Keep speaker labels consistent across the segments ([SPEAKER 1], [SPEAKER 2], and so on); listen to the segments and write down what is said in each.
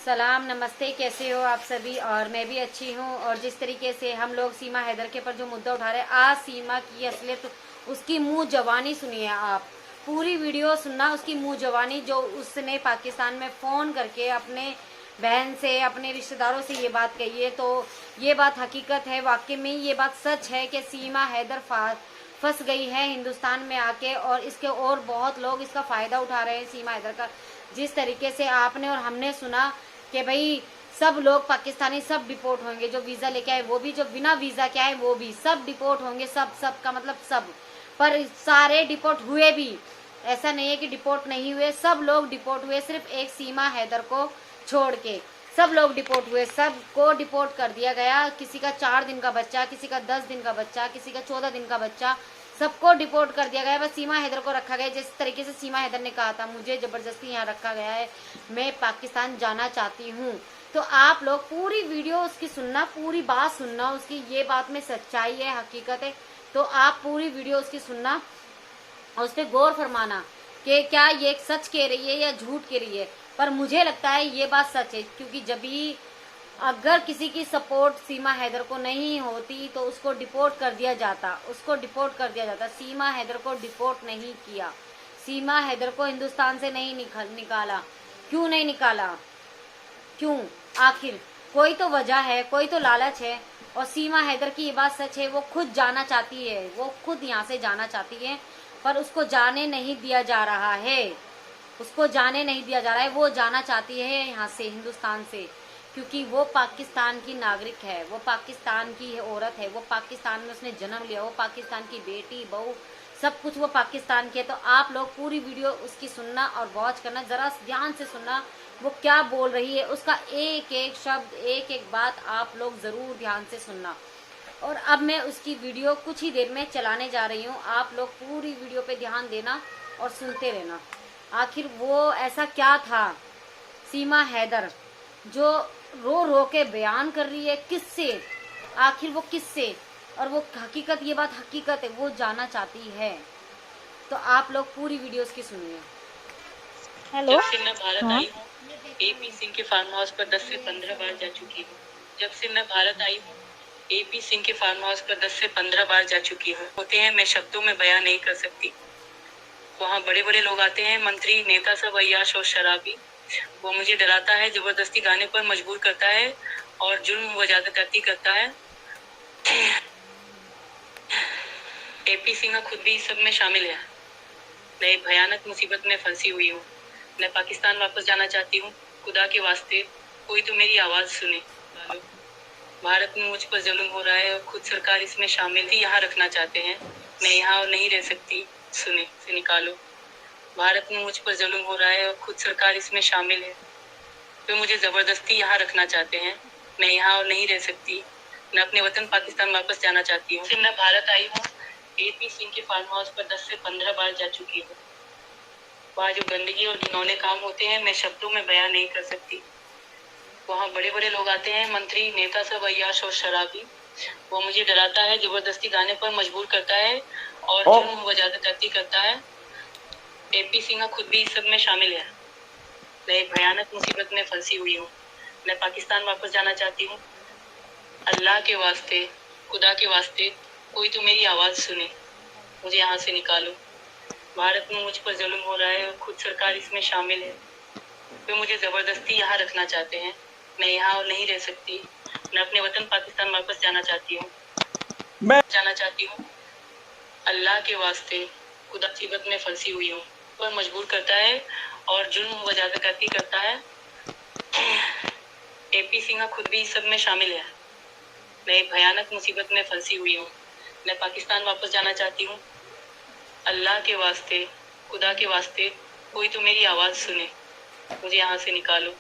[SPEAKER 1] सलाम, नमस्ते। कैसे हो आप सभी? और मैं भी अच्छी हूँ। और जिस तरीके से हम लोग सीमा हैदर के पर जो मुद्दा उठा रहे हैं, आज सीमा की असलियत, उसकी मुंह जवानी सुनिए आप। पूरी वीडियो सुनना, उसकी मुंह जवानी, जो उसने पाकिस्तान में फ़ोन करके अपने बहन से, अपने रिश्तेदारों से ये बात कही है। तो ये बात हकीकत है, वाकई में ये बात सच है कि सीमा हैदर फंस गई है हिंदुस्तान में आके। और इसके और बहुत लोग इसका फ़ायदा उठा रहे हैं सीमा हैदर का। जिस तरीके से आपने और हमने सुना कि भाई सब लोग पाकिस्तानी सब डिपोर्ट होंगे, जो वीज़ा लेके आए वो भी, जो बिना वीज़ा के आए वो भी, सब डिपोर्ट होंगे। सब का मतलब सब। पर सारे डिपोर्ट हुए भी, ऐसा नहीं है कि डिपोर्ट नहीं हुए, सब लोग डिपोर्ट हुए। सिर्फ एक सीमा हैदर को छोड़ के सब लोग डिपोर्ट हुए। सबको डिपोर्ट कर दिया गया। किसी का 4 दिन का बच्चा, किसी का 10 दिन का बच्चा, किसी का 14 दिन का बच्चा, सबको डिपोर्ट कर दिया गया। बस सीमा हैदर को रखा गया। जिस तरीके से सीमा हैदर ने कहा था, मुझे ज़बरदस्ती यहाँ रखा गया है, मैं पाकिस्तान जाना चाहती हूँ। तो आप लोग पूरी वीडियो उसकी सुनना, पूरी बात सुनना उसकी। ये बात में सच्चाई है, हकीकत है। तो आप पूरी वीडियो उसकी सुनना और उस पर गौर फरमाना कि क्या ये सच कह रही है या झूठ कह रही है। पर मुझे लगता है ये बात सच है, क्योंकि जब भी अगर किसी की सपोर्ट सीमा हैदर को नहीं होती तो उसको डिपोर्ट कर दिया जाता, उसको डिपोर्ट कर दिया जाता। सीमा हैदर को डिपोर्ट नहीं किया, सीमा हैदर को हिंदुस्तान से नहीं निकाला। क्यों नहीं निकाला? क्यों? आखिर कोई तो वजह है, कोई तो लालच है। और सीमा हैदर की ये बात सच है, वो खुद जाना चाहती है, वो खुद यहाँ से जाना चाहती है, पर उसको जाने नहीं दिया जा रहा है। उसको जाने नहीं दिया जा रहा है। वो जाना चाहती है यहाँ से, हिंदुस्तान से, क्योंकि वो पाकिस्तान की नागरिक है, वो पाकिस्तान की औरत है, वो पाकिस्तान में उसने जन्म लिया, वो पाकिस्तान की बेटी बहू सब कुछ वो पाकिस्तान की है। तो आप लोग पूरी वीडियो उसकी सुनना और वॉच करना, ज़रा ध्यान से सुनना वो क्या बोल रही है। उसका एक एक शब्द, एक एक बात आप लोग ज़रूर ध्यान से सुनना। और अब मैं उसकी वीडियो कुछ ही देर में चलाने जा रही हूँ। आप लोग पूरी वीडियो पे ध्यान देना और सुनते रहना। आखिर वो ऐसा क्या था सीमा हैदर जो रो रो के बयान कर रही है? किससे? आखिर वो किससे? और वो हकीकत, ये बात हकीकत है, वो जाना चाहती है। तो आप लोग पूरी वीडियोस की सुनिए।
[SPEAKER 2] हेलो। जब से मैं भारत आई हूँ, एपी सिंह के फार्म हाउस पर 10 से 15 बार जा चुकी हूँ। जब से मैं भारत आई हूँ, एपी सिंह के फार्म हाउस पर 10 से 15 बार जा चुकी हूँ। होते हैं, मैं शब्दों में बयान नहीं कर सकती। वहाँ बड़े बड़े लोग आते हैं, मंत्री, नेता, सब अय्याश और शराबी। वो मुझे डराता है, जबरदस्ती गाने पर मजबूर करता है और जुल्म व ज्यादती करता है। एपी सिंह खुद भी इस सब में शामिल है। मैं एक भयानक मुसीबत में फंसी हुई हूँ। मैं पाकिस्तान वापस जाना चाहती हूँ। खुदा के वास्ते कोई तो मेरी आवाज सुने। भारत में मुझ पर जुल्म हो रहा है और खुद सरकार इसमें शामिल ही यहाँ रखना चाहते हैं। मैं यहाँ नहीं रह सकती, सुने से निकालो। भारत में मुझ पर जुल्म हो रहा है और खुद सरकार इसमें शामिल है। वे मुझे जबरदस्ती यहाँ रखना चाहते हैं। मैं यहाँ और नहीं रह सकती। मैं अपने वतन पाकिस्तान वापस जाना चाहती हूँ। मैं भारत आई हूँ, एपी सिंह के फार्म हाउस पर 10 से 15 बार जा चुकी हूँ। वहाँ जो गंदगी और घिनौने काम होते हैं, मैं शब्दों में बयान नहीं कर सकती। वहाँ बड़े बड़े लोग आते हैं, मंत्री, नेता, सब अय्याश और शराबी। वो मुझे डराता है, जबरदस्ती गाने पर मजबूर करता है और जुर्म व ज्यादती करता है। एपी सिंह खुद भी इस सब में शामिल है। मैं एक भयानक मुसीबत में फंसी हुई हूँ। मैं पाकिस्तान वापस जाना चाहती हूँ। अल्लाह के वास्ते, खुदा के वास्ते कोई तो मेरी आवाज सुने, मुझे यहाँ से निकालो। भारत में मुझ पर जुल्म हो रहा है और खुद सरकार इसमें शामिल है। वे मुझे जबरदस्ती यहाँ रखना चाहते हैं। मैं यहाँ और नहीं रह सकती। मैं अपने वतन पाकिस्तान वापस जाना चाहती हूँ। अल्लाह के वास्ते, खुदा मुसीबत में फंसी हुई हूँ। पर मजबूर करता है और जुल्म व ज्यादती करता है। एपी सिंह खुद भी इस सब में शामिल है। मैं एक भयानक मुसीबत में फंसी हुई हूँ। मैं पाकिस्तान वापस जाना चाहती हूँ। अल्लाह के वास्ते, खुदा के वास्ते कोई तो मेरी आवाज सुने, मुझे यहाँ से निकालो।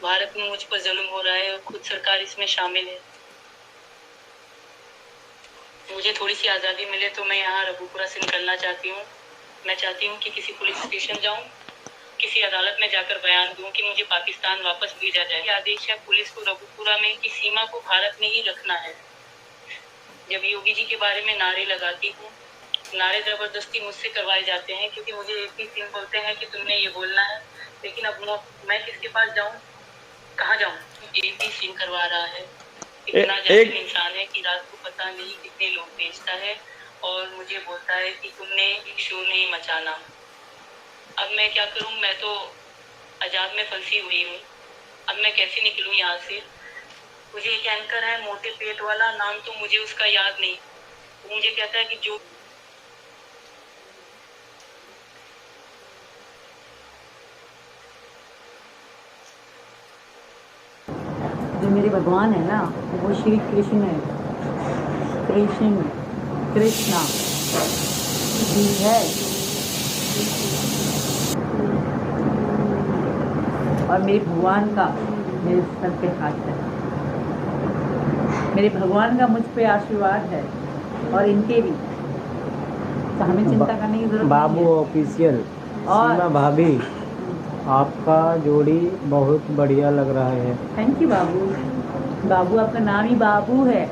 [SPEAKER 2] भारत में मुझ पर जुल्म हो रहा है और खुद सरकार इसमें शामिल है। मुझे थोड़ी सी आज़ादी मिले तो मैं यहाँ रघुपुरा से निकलना चाहती हूँ। मैं चाहती हूँ कि किसी पुलिस स्टेशन जाऊँ, किसी अदालत में जाकर बयान दूँ कि मुझे पाकिस्तान वापस भेजा जाए। ये आदेश है पुलिस को रघुपुरा में कि सीमा को भारत में ही रखना है। जब योगी जी के बारे में नारे लगाती हूँ, नारे जबरदस्ती मुझसे करवाए जाते हैं, क्योंकि मुझे एपी सिंह बोलते हैं कि तुमने ये बोलना है। लेकिन अब मैं किसके पास जाऊँ? कहाँ जाऊँ? AP सिंह करवा रहा है। इतना जाहिल इंसान है कि रात को पता नहीं कितने लोग बेचता है और मुझे बोलता है कि तुमने शो नहीं मचाना। अब मैं क्या करूँ? मैं तो अजाब में फंसी हुई हूँ। अब मैं कैसे निकलूँ यहाँ से? मुझे एक एंकर है मोटे पेट वाला, नाम तो मुझे उसका याद नहीं। वो मुझे कहता है कि जो
[SPEAKER 3] जो मेरे भगवान है ना वो श्री कृष्ण है। कृष्णा जी है। और मेरे भगवान का मेरे सर पे हाथ है। मेरे भगवान का मुझ पे आशीर्वाद है और इनके भी, तो हमें चिंता करने की जरूरत
[SPEAKER 4] बाबू
[SPEAKER 3] नहीं है।
[SPEAKER 4] ऑफिशियल
[SPEAKER 3] और
[SPEAKER 4] सीमा भाभी, आपका जोड़ी बहुत बढ़िया लग रहा है।
[SPEAKER 3] थैंक यू बाबू। बाबू आपका नाम ही बाबू है।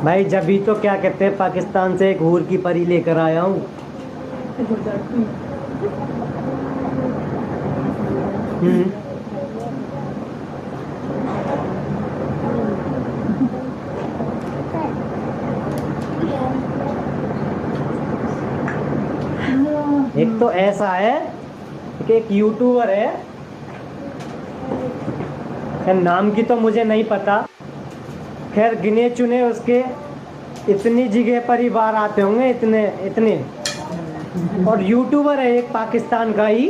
[SPEAKER 4] भाई जब भी तो क्या कहते हैं, पाकिस्तान से एक हूर की परी लेकर आया हूँ। एक तो ऐसा है कि एक यूट्यूबर है, खैर नाम की तो मुझे नहीं पता, खैर गिने चुने उसके इतनी जगह पर ही बाहर आते होंगे, इतने और यूट्यूबर है एक पाकिस्तान का ही,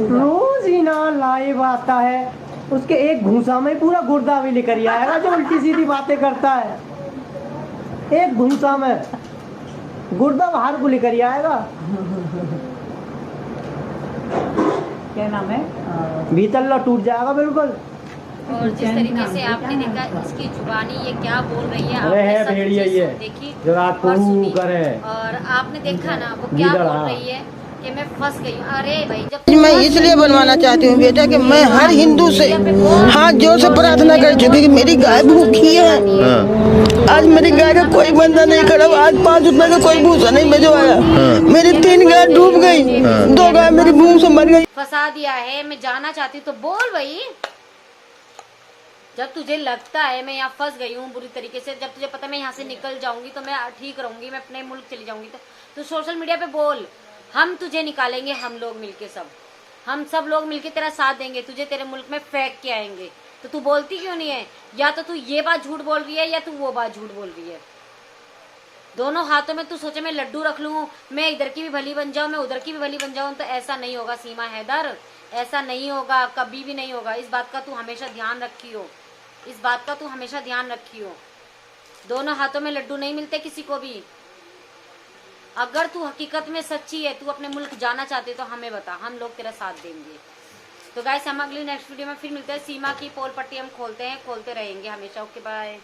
[SPEAKER 4] रोज ही ना लाइव आता है। उसके एक घूसा में पूरा गुर्दा भी लेकर ही आएगा, जो उल्टी सीधी बातें करता है। एक घूसा में गुर्दा बाहर को लेकर ही आएगा।
[SPEAKER 3] क्या नाम है?
[SPEAKER 4] भीतल्ला टूट जाएगा बिल्कुल।
[SPEAKER 1] और जिस तरीके से आपने देखा इसकी जुबानी ये क्या बोल रही है,
[SPEAKER 4] अरे
[SPEAKER 1] आपने
[SPEAKER 4] है
[SPEAKER 1] सब
[SPEAKER 4] भेड़िया
[SPEAKER 1] चीज़
[SPEAKER 4] ये,
[SPEAKER 1] देखी
[SPEAKER 4] जो रात को
[SPEAKER 1] और सुनी।
[SPEAKER 4] करे।
[SPEAKER 1] और आपने देखा ना वो क्या
[SPEAKER 4] गीदड़,
[SPEAKER 1] बोल
[SPEAKER 4] हाँ।
[SPEAKER 1] रही है कि मैं फंस गई हूँ। अरे भाई जब
[SPEAKER 5] मैं इसलिए बनवाना चाहती हूँ बेटा कि मैं हर हिंदू से हाथ जोड़ से प्रार्थना कर चुकी कि मेरी गाय भूखी है। आज मेरी गाय का कोई बंदा नहीं खड़ा। आज 5 रुपए का कोई भूसा नहीं भिजवाया। मेरी 3 गाय डूब गई, 2 गाय मेरी भूख से मर गई।
[SPEAKER 1] फंसा दिया है। मैं जाना चाहती हूँ तो बोल भाई। जब तुझे लगता है मैं यहाँ फंस गई हूँ बुरी तरीके से, जब तुझे पता है मैं यहाँ से निकल जाऊंगी तो मैं ठीक रहूंगी, मैं अपने मुल्क चली जाऊंगी, तो सोशल मीडिया पे बोल, हम तुझे निकालेंगे। हम लोग मिलके हम सब लोग मिलके तेरा साथ देंगे, तुझे तेरे मुल्क में फेंक के आएंगे। तो तू बोलती क्यों नहीं है? या तो तू ये बात झूठ बोल रही है या तू वो बात झूठ बोल रही है। दोनों हाथों में तू सोचे मैं लड्डू रख लूं, मैं इधर की भी भली बन जाऊं, मैं उधर की भी भली बन जाऊं, तो ऐसा नहीं होगा सीमा हैदर, ऐसा नहीं होगा, कभी भी नहीं होगा। इस बात का तू हमेशा ध्यान रखियो, इस बात का तू हमेशा ध्यान रखियो। दोनों हाथों में लड्डू नहीं मिलते किसी को भी। अगर तू हकीकत में सच्ची है, तू अपने मुल्क जाना चाहती है तो हमें बता, हम लोग तेरा साथ देंगे। तो गाइस हम अगली नेक्स्ट वीडियो में फिर मिलते हैं। सीमा की पोल पट्टी हम खोलते रहेंगे हमेशा। Okay bye.